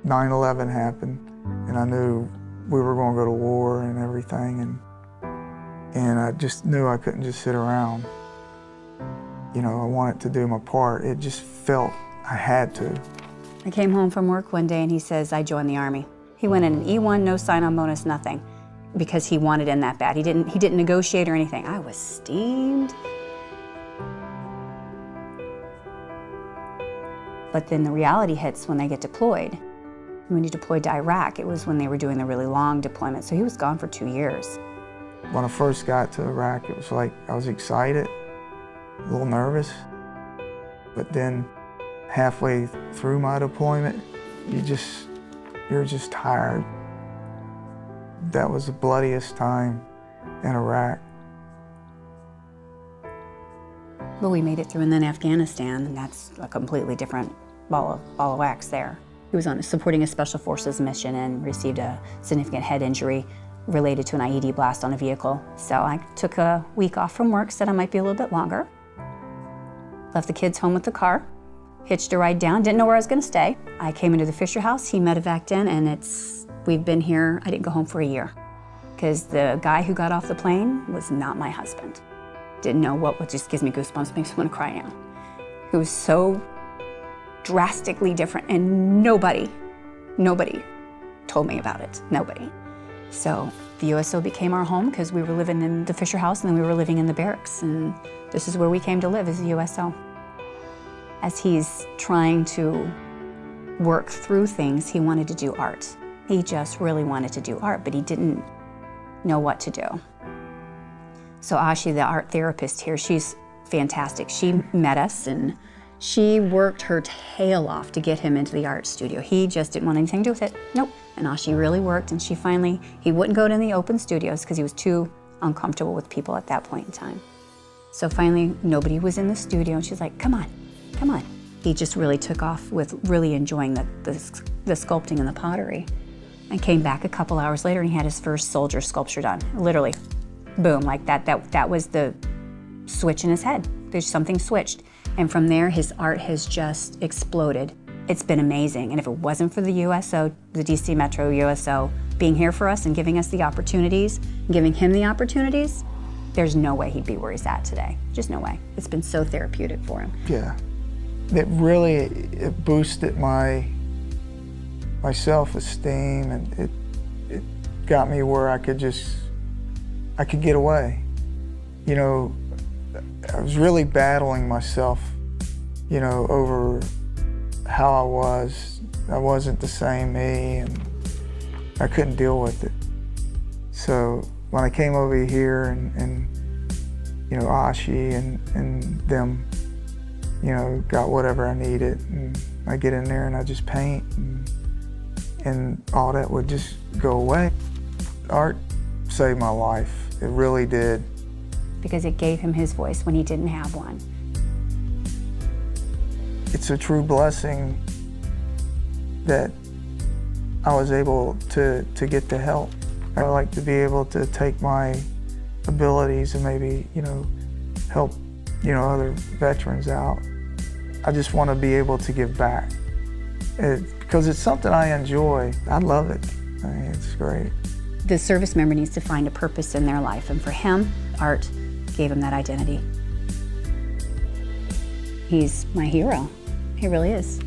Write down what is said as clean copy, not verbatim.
9/11 happened, and I knew we were going to go to war and everything, and I just knew I couldn't just sit around. You know, I wanted to do my part. It just felt I had to. I came home from work one day and he says, I joined the Army. He went in an E1, no sign-on bonus, nothing, because he wanted in that bad. He didn't negotiate or anything. I was steamed. But then the reality hits when they get deployed. When he deployed to Iraq, it was when they were doing the really long deployment, so he was gone for 2 years. When I first got to Iraq, it was like I was excited, a little nervous, but then halfway through my deployment, you're just tired. That was the bloodiest time in Iraq. But we made it through, and then Afghanistan, and that's a completely different ball of wax there. He was supporting a Special Forces mission and received a significant head injury related to an IED blast on a vehicle. So I took a week off from work, said I might be a little bit longer. Left the kids home with the car, hitched a ride down, didn't know where I was gonna stay. I came into the Fisher house, he medevaced in, and we've been here, I didn't go home for a year, because the guy who got off the plane was not my husband. Didn't know what just gives me goosebumps, makes me wanna cry now. He was so drastically different, and nobody told me about it, nobody. So the USO became our home because we were living in the Fisher house and then we were living in the barracks, and this is where we came to live, as the USO. As he's trying to work through things, he wanted to do art. He just really wanted to do art, but he didn't know what to do. So Ashi, the art therapist here, she's fantastic. She met us and she worked her tail off to get him into the art studio. He just didn't want anything to do with it. Nope. And Ashi really worked, and he wouldn't go to the open studios because he was too uncomfortable with people at that point in time. So finally, nobody was in the studio, and she's like, come on, come on. He just really took off with really enjoying the sculpting and the pottery, and came back a couple hours later and he had his first soldier sculpture done. Literally, boom, like that. That was the switch in his head. There's something switched. And from there, his art has just exploded. It's been amazing. And if it wasn't for the USO, the DC Metro USO, being here for us and giving us the opportunities, giving him the opportunities, there's no way he'd be where he's at today. Just no way. It's been so therapeutic for him. Yeah, it boosted my self-esteem, and it got me where I could get away. You know, I was really battling myself, you know, over how I was. I wasn't the same me, and I couldn't deal with it. So when I came over here and you know, Ashi and them, you know, got whatever I needed, and I get in there and I just paint, and all that would just go away. Art saved my life. It really did. Because it gave him his voice when he didn't have one. It's a true blessing that I was able to get the help. I like to be able to take my abilities and maybe, you know, help, you know, other veterans out. I just want to be able to give back. Because it's something I enjoy. I love it. I mean, it's great. The service member needs to find a purpose in their life, and for him, art gave him that identity. He's my hero. He really is.